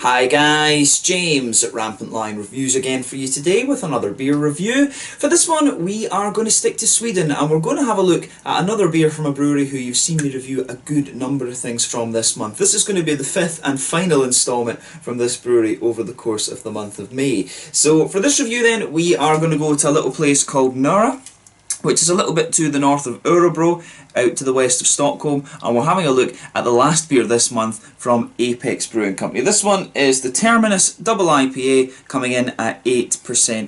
Hi guys, James at RampantLionReviews again for you today with another beer review. For this one we are going to stick to Sweden and we're going to have a look at another beer from a brewery who you've seen me review a good number of things from this month. This is going to be the fifth and final instalment from this brewery over the course of the month of May. So for this review then we are going to go to a little place called Nora, which is a little bit to the north of Örebro, out to the west of Stockholm, and we're having a look at the last beer this month from Apex Brewing Company. This one is the Terminus double IPA, coming in at 8%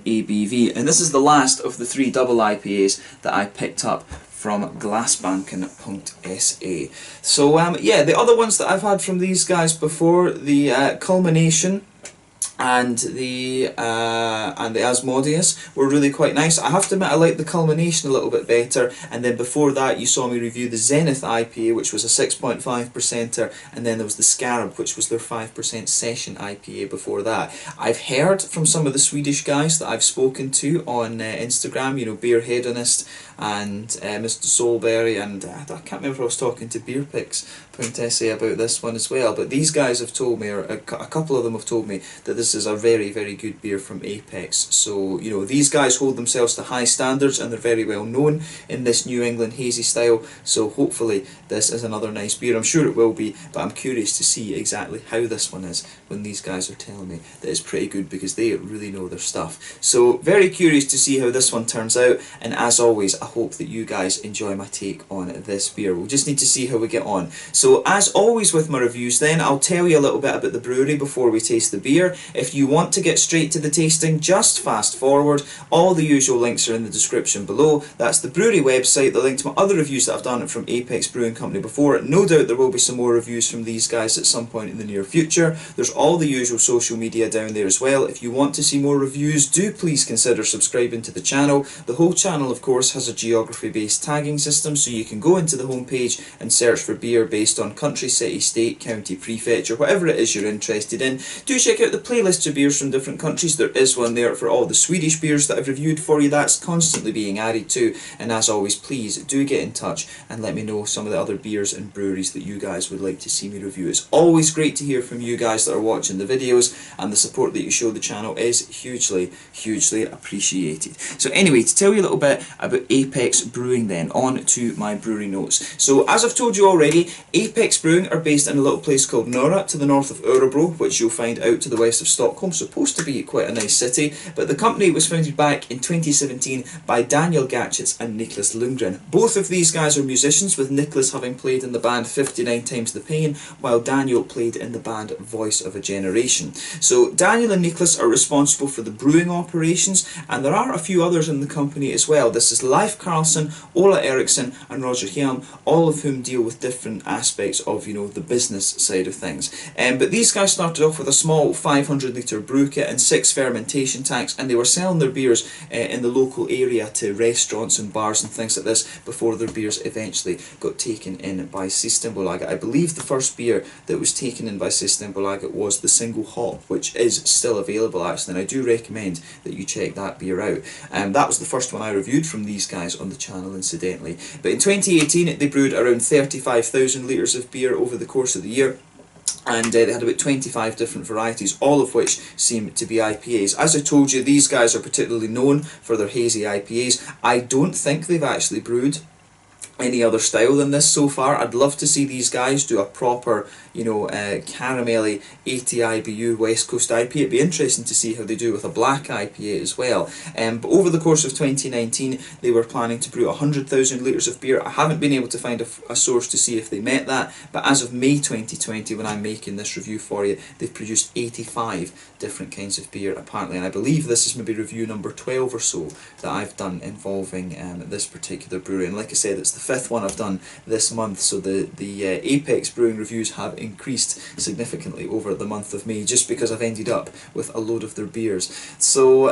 ABV, and this is the last of the three double IPAs that I picked up from glassbanken.se. So yeah, the other ones that I've had from these guys before, the Culmination and the Asmodeus were really quite nice. I have to admit I like the Culmination a little bit better, and then before that you saw me review the Zenith IPA, which was a 6.5%er, and then there was the Scarab, which was their 5% session IPA before that. I've heard from some of the Swedish guys that I've spoken to on Instagram, you know, Beer Hedonist and Mr. Solberry, and I can't remember if I was talking to Beerpix.se about this one as well, but these guys have told me, or a couple of them have told me, that this is a very, very good beer from Apex. So, you know, these guys hold themselves to high standards and they're very well known in this New England hazy style, so hopefully this is another nice beer. I'm sure it will be, but I'm curious to see exactly how this one is when these guys are telling me that it's pretty good, because they really know their stuff. So very curious to see how this one turns out, and as always I hope that you guys enjoy my take on this beer. We'll just need to see how we get on. So as always with my reviews then, I'll tell you a little bit about the brewery before we taste the beer. If you want to get straight to the tasting, just fast forward. All the usual links are in the description below. That's the brewery website, the link to my other reviews that I've done from Apex Brewing Company before. No doubt there will be some more reviews from these guys at some point in the near future. There's all the usual social media down there as well. If you want to see more reviews, do please consider subscribing to the channel. The whole channel of course has a geography based tagging system, so you can go into the homepage and search for beer based on country, city, state, county, prefecture, whatever it is you're interested in. Do check out the playlists of beers from different countries. There is one there for all the Swedish beers that I've reviewed for you. That's constantly being added to, and as always please do get in touch and let me know some of the other beers and breweries that you guys would like to see me review. It's always great to hear from you guys that are watching the videos, and the support that you show the channel is hugely appreciated. So anyway, to tell you a little bit about Apex Brewing then, on to my brewery notes. So as I've told you already, Apex Brewing are based in a little place called Nora to the north of Örebro, which you'll find out to the west of Stockholm. Supposed to be quite a nice city, but the company was founded back in 2017 by Daniel Gatchitz and Niklas Lundgren. Both of these guys are musicians, with Niklas having played in the band 59 Times the Pain, while Daniel played in the band Voice of a Generation. So Daniel and Niklas are responsible for the brewing operations, and there are a few others in the company as well. This is Leif Carlson, Ola Eriksson and Roger Helm, all of whom deal with different aspects of, you know, the business side of things. But these guys started off with a small 500 litre brew kit and 6 fermentation tanks, and they were selling their beers in the local area to restaurants and bars and things like this before their beers eventually got taken in by Systembolaget. I believe the first beer that was taken in by Systembolaget was the Single Hop, which is still available actually, and I do recommend that you check that beer out. That was the first one I reviewed from these guys on the channel incidentally. But in 2018 they brewed around 35,000 litres of beer over the course of the year, and they had about 25 different varieties, all of which seem to be IPAs. As I told you, these guys are particularly known for their hazy IPAs. I don't think they've actually brewed any other style than this so far. I'd love to see these guys do a proper, you know, caramelly 80 IBU West Coast IPA. It'd be interesting to see how they do with a black IPA as well. But over the course of 2019 they were planning to brew 100,000 litres of beer. I haven't been able to find a source to see if they met that, but as of May 2020, when I'm making this review for you, they've produced 85 different kinds of beer apparently, and I believe this is maybe review number 12 or so that I've done involving this particular brewery, and like I said, it's the fifth one I've done this month, so the Apex Brewing reviews have increased significantly over the month of May, just because I've ended up with a load of their beers. So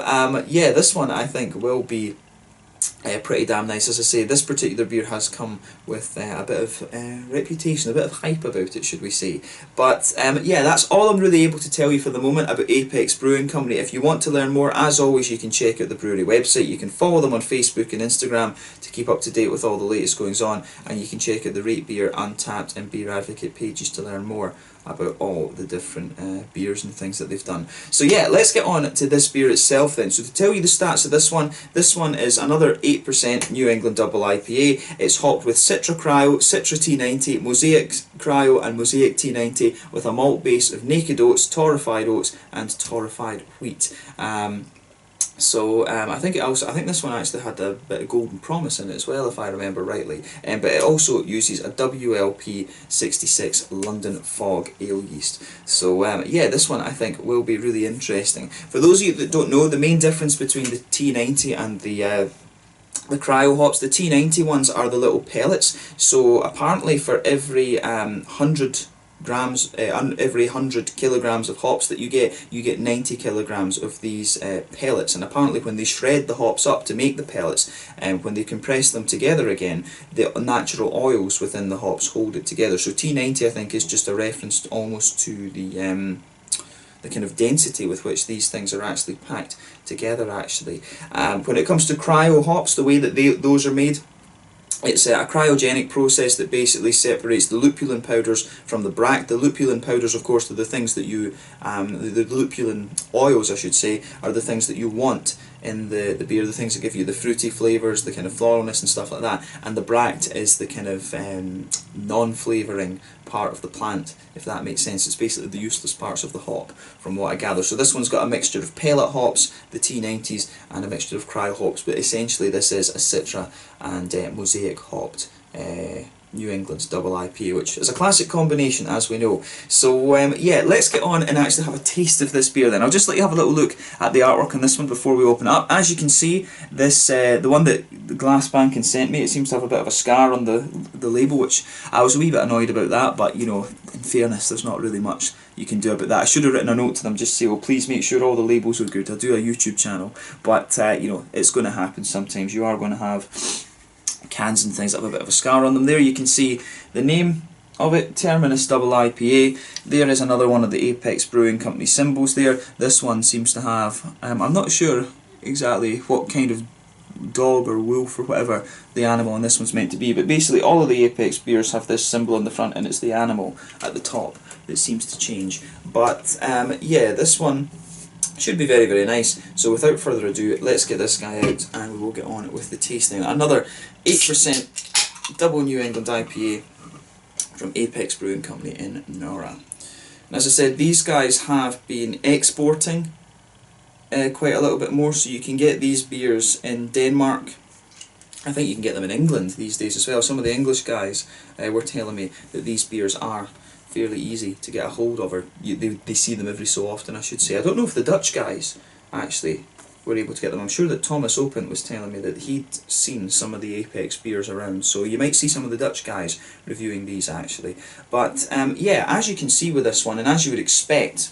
yeah, this one I think will be pretty damn nice. As I say, this particular beer has come with a bit of reputation, a bit of hype about it, should we say. But yeah, that's all I'm really able to tell you for the moment about Apex Brewing Company. If you want to learn more, as always, you can check out the brewery website. You can follow them on Facebook and Instagram to keep up to date with all the latest goings on, and you can check out the Rate Beer, Untappd and Beer Advocate pages to learn more about all the different beers and things that they've done. So yeah, let's get on to this beer itself then. So to tell you the stats of this one is another 8% New England Double IPA. It's hopped with Citra Cryo, Citra T90, Mosaic Cryo and Mosaic T90 with a malt base of naked oats, torrefied oats and torrefied wheat. I think this one actually had a bit of Golden Promise in it as well, if I remember rightly. But it also uses a WLP 66 London Fog Ale yeast. So yeah, this one I think will be really interesting. For those of you that don't know, the main difference between the T90 and the cryo hops, the T90 ones are the little pellets. So apparently for every 100 grams, every 100 kilograms of hops that you get 90 kilograms of these pellets. And apparently when they shred the hops up to make the pellets, and when they compress them together again, the natural oils within the hops hold it together. So T90 I think is just a reference almost to the kind of density with which these things are actually packed together actually. When it comes to cryo hops, the way that those are made, it's a cryogenic process that basically separates the lupulin powders from the bract. The lupulin powders, of course, are the things that you, the lupulin oils, I should say, are the things that you want in the beer, the things that give you the fruity flavours, the kind of floralness and stuff like that. And the bract is the kind of non-flavouring part of the plant, if that makes sense. It's basically the useless parts of the hop, from what I gather. So this one's got a mixture of pellet hops, the T90s, and a mixture of cryo hops, but essentially this is a Citra and Mosaic hopped New England's Double IPA, which is a classic combination, as we know. So yeah, let's get on and actually have a taste of this beer then. I'll just let you have a little look at the artwork on this one before we open it up. As you can see, this the one that the Glass Banking sent me, it seems to have a bit of a scar on the label, which I was a wee bit annoyed about that, but you know, in fairness, there's not really much you can do about that. I should have written a note to them, just say, oh, please make sure all the labels are good. I do a YouTube channel, but you know, it's going to happen sometimes. You are going to have cans and things that have a bit of a scar on them. There you can see the name of it, Terminus Double IPA. There is another one of the Apex Brewing Company symbols there. This one seems to have, I'm not sure exactly what kind of dog or wolf or whatever the animal on this one's meant to be, but basically all of the Apex beers have this symbol on the front and it's the animal at the top that seems to change. But yeah, this one should be very, very nice. So without further ado, let's get this guy out and we will get on with the tasting. Another 8% double New England IPA from Apex Brewing Company in Nora. And as I said, these guys have been exporting quite a little bit more, so you can get these beers in Denmark. I think you can get them in England these days as well. Some of the English guys were telling me that these beers are fairly easy to get a hold of, or they see them every so often, I should say. I don't know if the Dutch guys actually were able to get them. I'm sure that Thomas Opent was telling me that he'd seen some of the Apex beers around, so you might see some of the Dutch guys reviewing these actually. But yeah, as you can see with this one, and as you would expect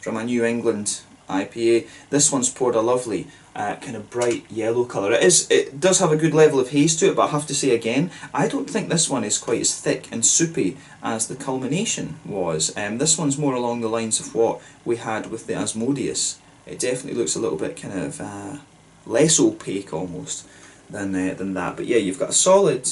from a New England IPA, this one's poured a lovely kind of bright yellow colour. It does have a good level of haze to it, but I have to say again, I don't think this one is quite as thick and soupy as the Culmination was. This one's more along the lines of what we had with the Asmodeus. It definitely looks a little bit kind of less opaque almost than that. But yeah, you've got a solid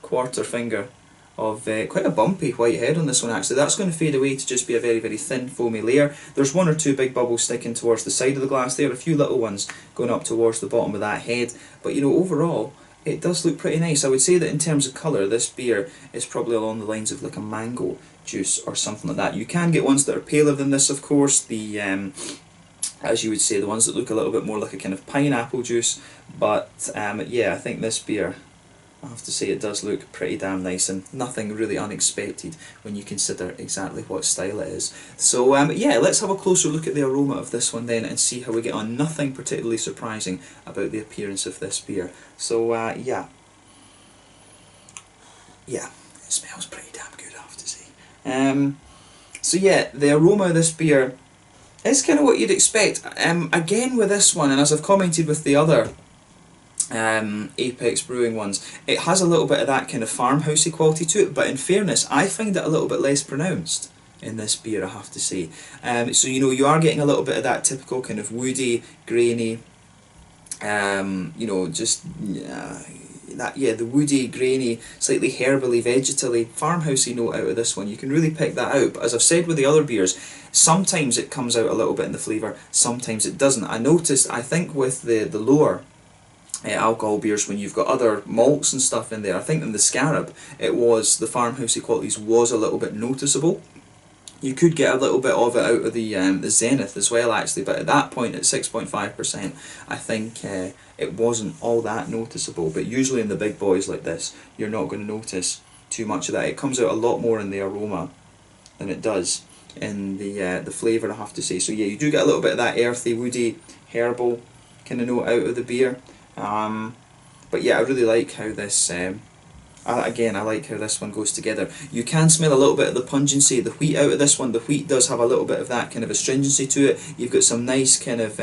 quarter finger of quite a bumpy white head on this one actually. That's going to fade away to just be a very, very thin foamy layer. There's one or two big bubbles sticking towards the side of the glass there, a few little ones going up towards the bottom of that head, but you know, overall it does look pretty nice. I would say that in terms of colour, this beer is probably along the lines of like a mango juice or something like that. You can get ones that are paler than this, of course, the as you would say, the ones that look a little bit more like a kind of pineapple juice, but yeah, I think this beer, I have to say, it does look pretty damn nice, and nothing really unexpected when you consider exactly what style it is. So yeah, let's have a closer look at the aroma of this one then and see how we get on. Nothing particularly surprising about the appearance of this beer. So yeah, it smells pretty damn good, I have to say. So yeah, the aroma of this beer It's kind of what you'd expect. Again with this one, and as I've commented with the other Apex Brewing ones, it has a little bit of that kind of farmhousey quality to it, but in fairness, I find it a little bit less pronounced in this beer, I have to say. So you know, you are getting a little bit of that typical kind of woody, grainy, you know, just the woody, grainy, slightly herbally, vegetally, farmhousey note out of this one. You can really pick that out. But as I've said with the other beers, sometimes it comes out a little bit in the flavour, sometimes it doesn't. I noticed, I think with the lower alcohol beers, when you've got other malts and stuff in there, I think in the Scarab, it was, the farmhousey qualities was a little bit noticeable. You could get a little bit of it out of the Zenith as well, actually, but at that point at 6.5%, I think it wasn't all that noticeable. But usually in the big boys like this, you're not going to notice too much of that. It comes out a lot more in the aroma than it does in the flavour, I have to say. So yeah, you do get a little bit of that earthy, woody, herbal kind of note out of the beer. But yeah, I really like how this. Again, I like how this one goes together. You can smell a little bit of the pungency, the wheat out of this one. The wheat does have a little bit of that kind of astringency to it. You've got some nice kind of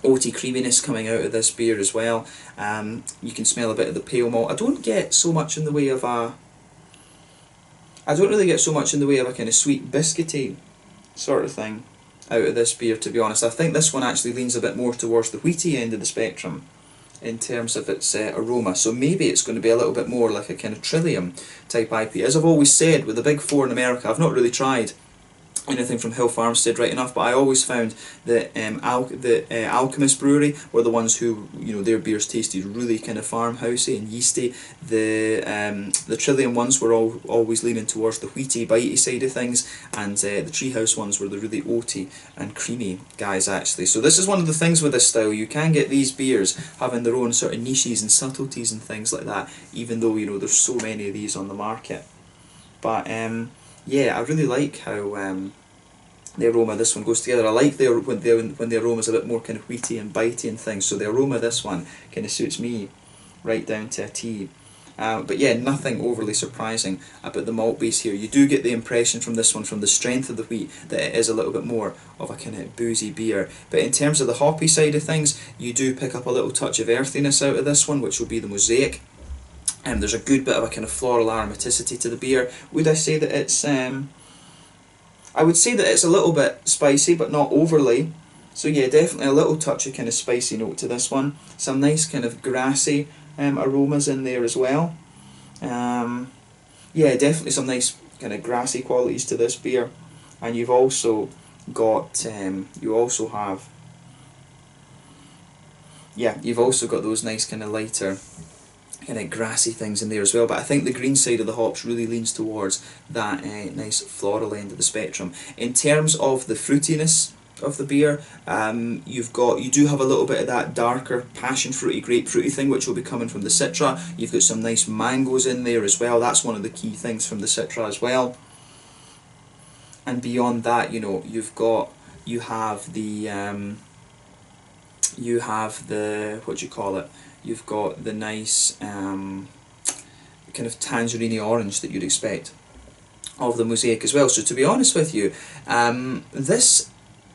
oaty creaminess coming out of this beer as well. You can smell a bit of the pale malt. I don't get so much in the way of a... I don't really get so much in the way of a kind of sweet biscuity sort of thing out of this beer, to be honest. I think this one actually leans a bit more towards the wheaty end of the spectrum in terms of its aroma, so maybe it's going to be a little bit more like a kind of Trillium type IPA. As I've always said, with the big four in America, I've not really tried anything from Hill Farmstead right enough, but I always found that Alchemist Brewery were the ones who, you know, their beers tasted really kind of farmhousey and yeasty. The Trillium ones were always leaning towards the wheaty, bitey side of things, and the Treehouse ones were the really oaty and creamy guys, actually. So this is one of the things with this style. You can get these beers having their own sort of niches and subtleties and things like that, even though, you know, there's so many of these on the market. But yeah, I really like how the aroma of this one goes together. I like when the aroma is a bit more kind of wheaty and bitey and things, so the aroma of this one kind of suits me right down to a T. But yeah, nothing overly surprising about the malt base here. You do get the impression from this one, from the strength of the wheat, that it is a little bit more of a kind of boozy beer. But in terms of the hoppy side of things, you do pick up a little touch of earthiness out of this one, which will be the Mosaic. There's a good bit of a kind of floral aromaticity to the beer. Would I say that it's... I would say that it's a little bit spicy, but not overly. So yeah, definitely a little touch of kind of spicy note to this one. Some nice kind of grassy aromas in there as well. Yeah, definitely some nice kind of grassy qualities to this beer. And you've also got, you've also got those nice kind of lighter kind of grassy things in there as well, but I think the green side of the hops really leans towards that nice floral end of the spectrum. In terms of the fruitiness of the beer, you do have a little bit of that darker passion fruity, grapefruity thing, which will be coming from the Citra. You've got some nice mangoes in there as well. That's one of the key things from the Citra as well. And beyond that, you know, you have the what do you call it? You've got the nice kind of tangerine orange that you'd expect of the Mosaic as well. So to be honest with you, this,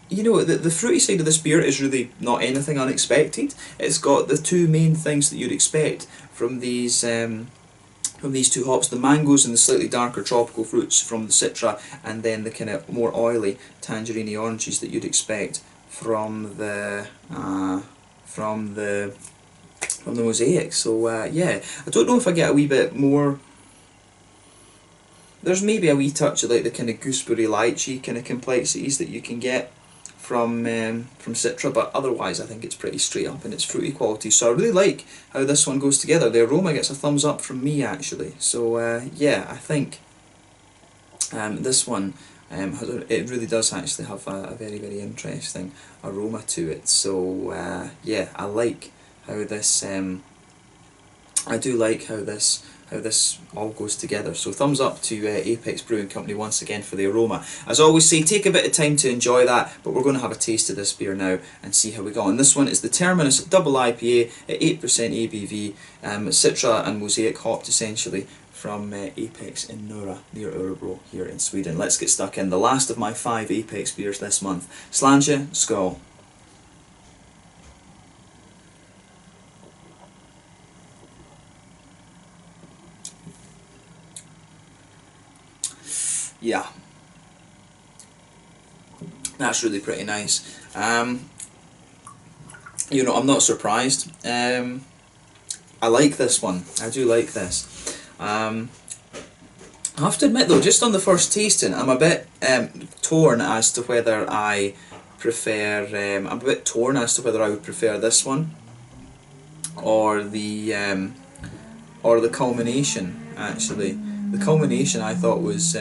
you know, the fruity side of this beer is really not anything unexpected. It's got the two main things that you'd expect from these two hops, the mangoes and the slightly darker tropical fruits from the Citra, and then the kind of more oily tangerine oranges that you'd expect from the Mosaic. So yeah, I don't know if I get a wee bit more. There's maybe a wee touch of like the kind of gooseberry lychee kind of complexities that you can get from Citra, but otherwise I think it's pretty straight up in its fruity quality. So I really like how this one goes together. The aroma gets a thumbs up from me, actually. So yeah, I think this one, it really does actually have a very, very interesting aroma to it. So yeah, I like how this, I do like how this how this all goes together. So thumbs up to Apex Brewing Company once again for the aroma. As I always say, take a bit of time to enjoy that, but we're going to have a taste of this beer now and see how we go. And this one is the Terminus Double IPA at 8% ABV, Citra and Mosaic hopped essentially, from Apex in Nora near Örebro here in Sweden. Let's get stuck in. The last of my 5 Apex beers this month. Slange, skål. Yeah, that's really pretty nice. You know, I'm not surprised. I like this one. I do like this. I have to admit though, just on the first tasting, I'm a bit torn as to whether I prefer. I'm a bit torn as to whether I would prefer this one or the culmination. Actually, the culmination I thought was.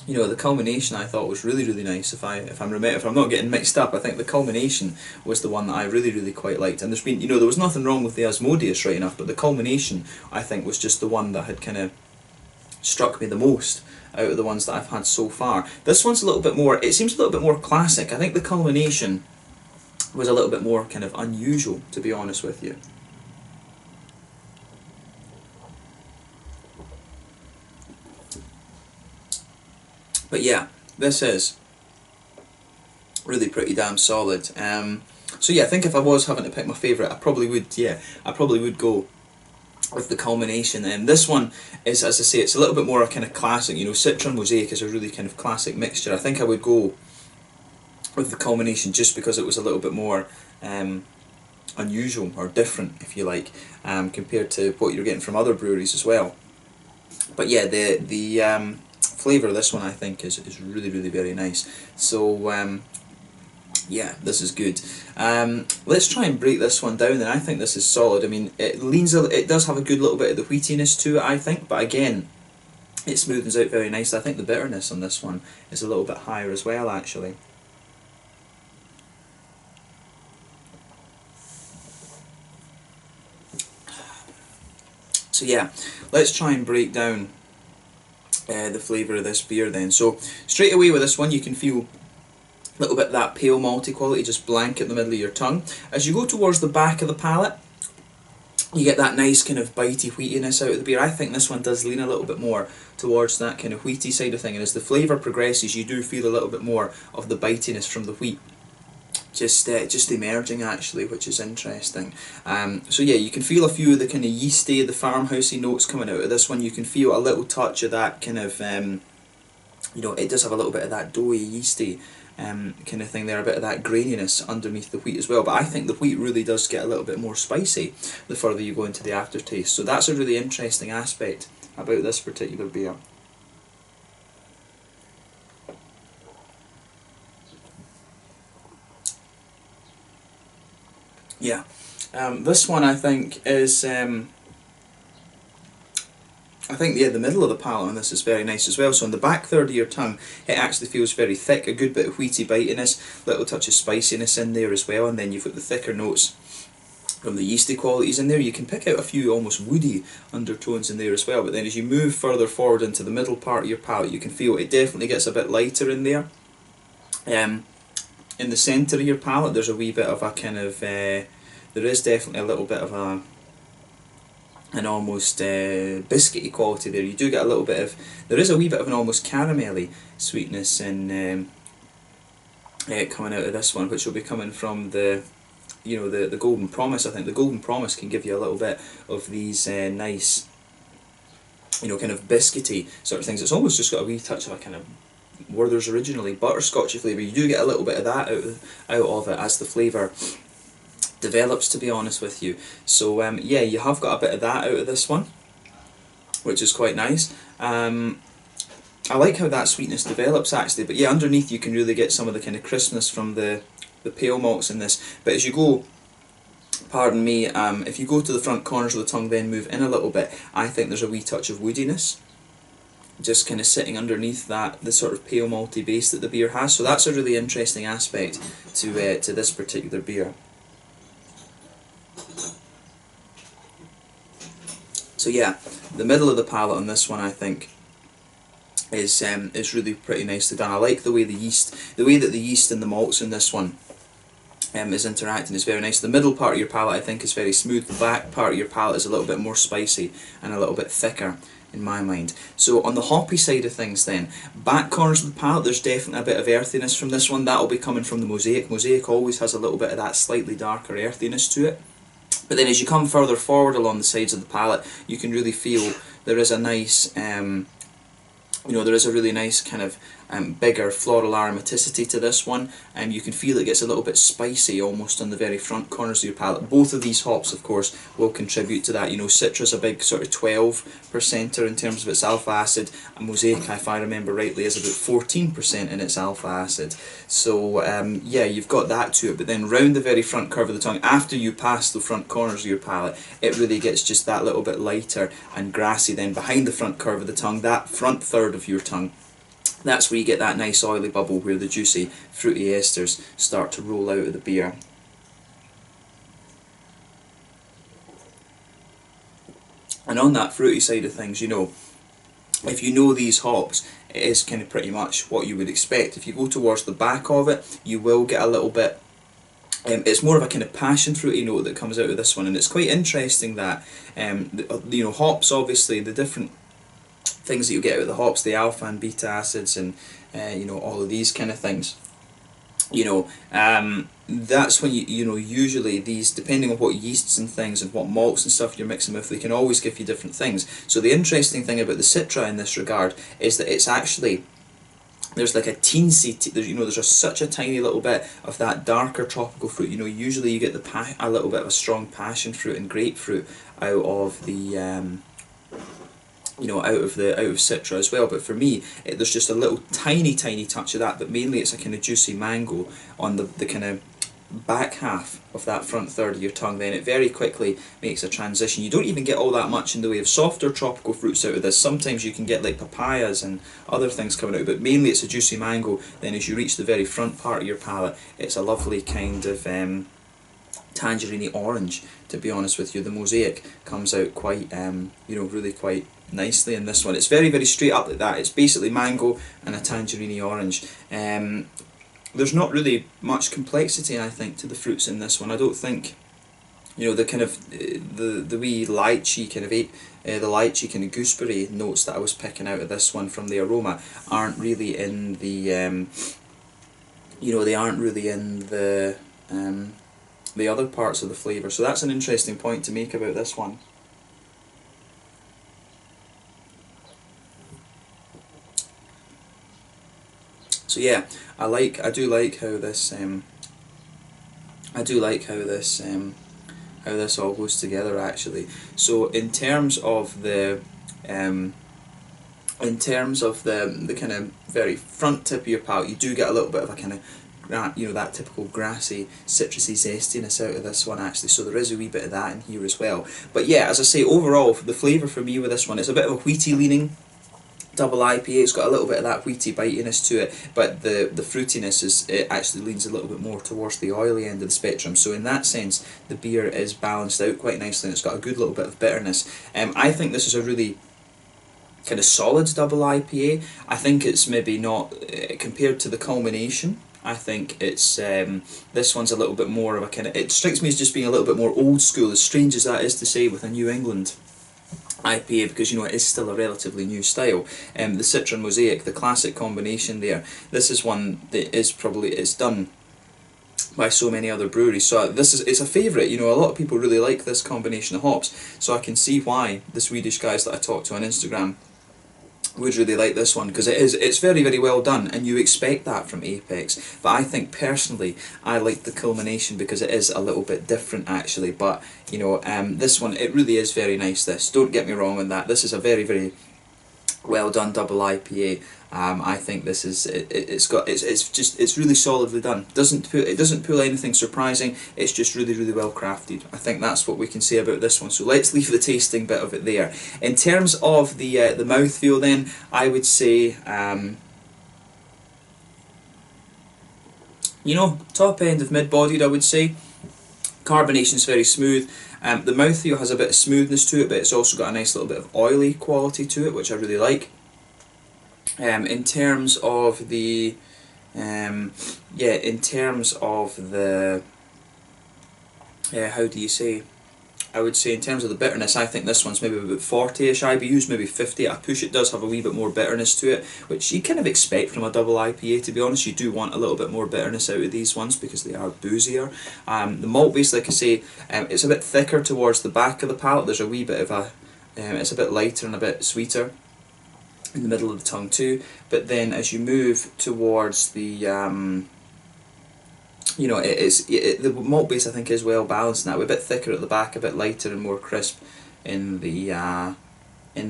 You know, the culmination I thought was really nice. If I'm not getting mixed up, I think the culmination was the one that I really quite liked. And there's been, you know, there was nothing wrong with the Asmodeus, right enough, but the culmination I think was just the one that had kind of struck me the most out of the ones that I've had so far. This one's a little bit more. It seems a little bit more classic. I think the culmination was a little bit more kind of unusual, to be honest with you. But yeah, this is really pretty damn solid. So yeah, I think if I was having to pick my favourite, I probably would. Yeah, I probably would go with the culmination. And this one is, as I say, it's a little bit more kind of classic. You know, Citra and Mosaic is a really kind of classic mixture. I think I would go with the culmination just because it was a little bit more unusual or different, if you like, compared to what you're getting from other breweries as well. But yeah, the flavour of this one I think is really very nice. So yeah, this is good. Let's try and break this one down, and I think this is solid. I mean, it does have a good little bit of the wheatiness to it, I think, but again, it smoothens out very nicely. I think the bitterness on this one is a little bit higher as well, actually. So yeah, let's try and break down the flavour of this beer then. So straight away with this one you can feel a little bit of that pale malty quality just blank at the middle of your tongue. As you go towards the back of the palate, you get that nice kind of bitey wheatiness out of the beer. I think this one does lean a little bit more towards that kind of wheaty side of thing, and as the flavour progresses you do feel a little bit more of the bitiness from the wheat just emerging actually, which is interesting. So yeah, you can feel a few of the kind of yeasty, the farmhousey notes coming out of this one. You can feel a little touch of that kind of, you know, it does have a little bit of that doughy, yeasty kind of thing there, a bit of that graininess underneath the wheat as well. But I think the wheat really does get a little bit more spicy the further you go into the aftertaste. So that's a really interesting aspect about this particular beer. Yeah, this one I think is, I think yeah, the middle of the palate on this is very nice as well. So on the back third of your tongue, it actually feels very thick, a good bit of wheaty bitiness, little touch of spiciness in there as well, and then you've got the thicker notes from the yeasty qualities in there. You can pick out a few almost woody undertones in there as well, but then as you move further forward into the middle part of your palate, you can feel it definitely gets a bit lighter in there. In the centre of your palate there's a wee bit of a kind of, there is definitely a little bit of an almost biscuity quality there. You do get a little bit of, there is a wee bit of an almost caramelly sweetness in coming out of this one, which will be coming from the, you know, the Golden Promise. I think the Golden Promise can give you a little bit of these nice, you know, kind of biscuity sort of things. It's almost just got a wee touch of a kind of Werther's originally butterscotchy flavour. You do get a little bit of that out of it as the flavour develops, to be honest with you. So yeah, you have got a bit of that out of this one, which is quite nice. I like how that sweetness develops actually, but yeah, underneath you can really get some of the kind of crispness from the pale malts in this. But as you go, pardon me, if you go to the front corners of the tongue then move in a little bit, I think there's a wee touch of woodiness just kind of sitting underneath that, the sort of pale malty base that the beer has. So that's a really interesting aspect to this particular beer. So yeah, the middle of the palate on this one, I think, is really pretty nicely done. I like the way the way that the yeast and the malts in this one is interacting is very nice. The middle part of your palate, I think, is very smooth. The back part of your palate is a little bit more spicy and a little bit thicker in my mind. So on the hoppy side of things then, back corners of the palate, there's definitely a bit of earthiness from this one. That'll be coming from the Mosaic. Mosaic always has a little bit of that slightly darker earthiness to it. But then as you come further forward along the sides of the palate, you can really feel there is a nice, there is a really nice kind of bigger floral aromaticity to this one, and you can feel it gets a little bit spicy almost on the very front corners of your palate. Both of these hops, of course, will contribute to that. You know, Citra's a big sort of 12%er in terms of its alpha acid, and Mosaic, if I remember rightly, is about 14% in its alpha acid. So yeah, you've got that to it, but then round the very front curve of the tongue, after you pass the front corners of your palate, it really gets just that little bit lighter and grassy. Then behind the front curve of the tongue, that front third of your tongue, that's where you get that nice oily bubble where the juicy fruity esters start to roll out of the beer. And on that fruity side of things, you know, if you know these hops, it is kind of pretty much what you would expect. If you go towards the back of it, you will get a little bit, it's more of a kind of passion fruity note that comes out of this one, and it's quite interesting that, you know, hops, obviously, the different things that you get out of the hops, the alpha and beta acids, and you know, all of these kind of things, you know, that's when you know, usually these, depending on what yeasts and things and what malts and stuff you're mixing with, they can always give you different things. So the interesting thing about the Citra in this regard is that it's actually, there's like a teensy, you know, there's such a tiny little bit of that darker tropical fruit. You know, usually you get a little bit of a strong passion fruit and grapefruit out of the you know, out of Citra as well. But for me, there's just a little tiny touch of that, but mainly it's a kind of juicy mango on the kind of back half of that front third of your tongue. Then it very quickly makes a transition. You don't even get all that much in the way of softer tropical fruits out of this. Sometimes you can get like papayas and other things coming out, but mainly it's a juicy mango. Then as you reach the very front part of your palate, it's a lovely kind of tangerine orange, to be honest with you. The Mosaic comes out quite, you know, really quite nicely in this one. It's very straight up like that. It's basically mango and a tangerine orange. There's not really much complexity, I think, to the fruits in this one. I don't think, you know, the kind of the wee lychee kind of the lychee kind of gooseberry notes that I was picking out of this one from the aroma aren't really in the you know, they aren't really in the other parts of the flavour. So that's an interesting point to make about this one. So yeah, I do like how this how this all goes together actually. So in terms of the kind of very front tip of your palate, you do get a little bit of a kind of, you know, that typical grassy, citrusy zestiness out of this one actually, so there is a wee bit of that in here as well. But yeah, as I say, overall, the flavour for me with this one, it's a bit of a wheaty leaning double IPA. It's got a little bit of that wheaty bitiness to it, but the fruitiness it actually leans a little bit more towards the oily end of the spectrum. So in that sense, the beer is balanced out quite nicely, and it's got a good little bit of bitterness. I think this is a really kind of solid double IPA. I think it's maybe not, compared to the Culmination, I think it's this one's a little bit more of a kind of, it strikes me as just being a little bit more old school, as strange as that is to say with a New England IPA, because, you know, it is still a relatively new style. The Citra and Mosaic, the classic combination there, this is one that is probably, it's done by so many other breweries, so it's a favourite. You know, a lot of people really like this combination of hops, so I can see why the Swedish guys that I talked to on Instagram would really like this one, because it's very well done, and you expect that from Apex. But I think personally I like the Culmination because it is a little bit different actually. But you know, this one, it really is very nice. This, don't get me wrong on that, this is a very well done double IPA. I think this is it's really solidly done. It doesn't pull anything surprising. It's just really well crafted. I think that's what we can say about this one. So let's leave the tasting bit of it there. In terms of the mouthfeel, then I would say, you know, top end of mid-bodied, I would say. Carbonation is very smooth. The mouthfeel has a bit of smoothness to it, but it's also got a nice little bit of oily quality to it, which I really like. In terms of the how do you say? I would say in terms of the bitterness, I think this one's maybe about 40ish IBUs, maybe 50 at a push. It does have a wee bit more bitterness to it, which you kind of expect from a double IPA, to be honest. You do want a little bit more bitterness out of these ones because they are boozier. The malt base, like I say, it's a bit thicker towards the back of the palate. There's a wee bit of a, it's a bit lighter and a bit sweeter in the middle of the tongue too. But then as you move towards the you know, the malt base I think is well balanced now. We're a bit thicker at the back, a bit lighter and more crisp in the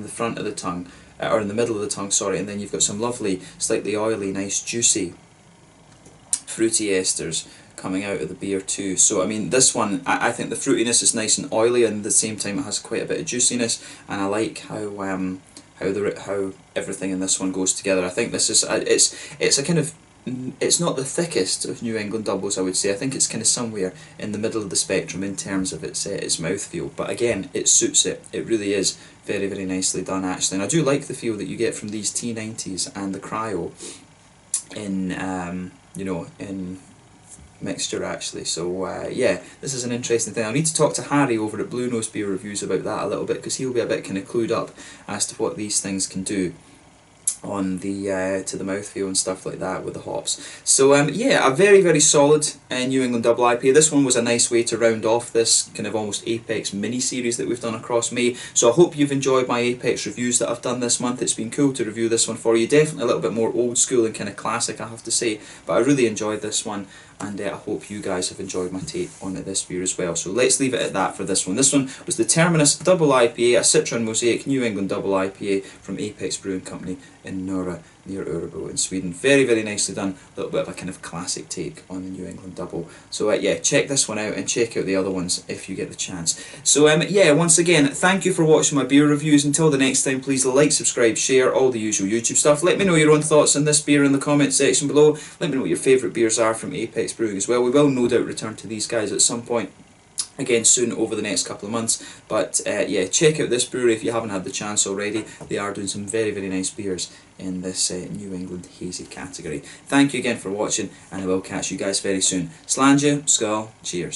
front of the tongue, or in the middle of the tongue, sorry. And then you've got some lovely, slightly oily, nice, juicy, fruity esters coming out of the beer too. So I mean, this one, I think the fruitiness is nice and oily, and at the same time it has quite a bit of juiciness, and I like how everything in this one goes together. I think this is it's a kind of, it's not the thickest of New England doubles, I would say. I think it's kind of somewhere in the middle of the spectrum in terms of its mouthfeel. But again, it suits it. It really is very, very nicely done, actually. And I do like the feel that you get from these T90s and the Cryo in, you know, in mixture, actually. So yeah, this is an interesting thing. I need to talk to Harry over at Blue Nose Beer Reviews about that a little bit, because he'll be a bit kind of clued up as to what these things can do on the to the mouthfeel and stuff like that with the hops. So yeah, a very, very solid New England double IPA. This one was a nice way to round off this kind of almost Apex mini series that we've done across May. So I hope you've enjoyed my Apex reviews that I've done this month. It's been cool to review this one for you. Definitely a little bit more old school and kind of classic, I have to say, but I really enjoyed this one, and I hope you guys have enjoyed my take on this beer as well. So let's leave it at that for this one. This one was the Terminus Double IPA, a Citron Mosaic New England Double IPA from Apex Brewing Company in Nora, near Örebro in Sweden. Very, very nicely done. A little bit of a kind of classic take on the New England Double. So yeah, check this one out and check out the other ones if you get the chance. So yeah, once again, thank you for watching my beer reviews. Until the next time, please like, subscribe, share, all the usual YouTube stuff. Let me know your own thoughts on this beer in the comment section below. Let me know what your favourite beers are from Apex Brewing as well. We will no doubt return to these guys at some point again soon over the next couple of months. But yeah, check out this brewery if you haven't had the chance already. They are doing some very, very nice beers in this New England hazy category. Thank you again for watching, and I will catch you guys very soon. Slàinte, skål, cheers.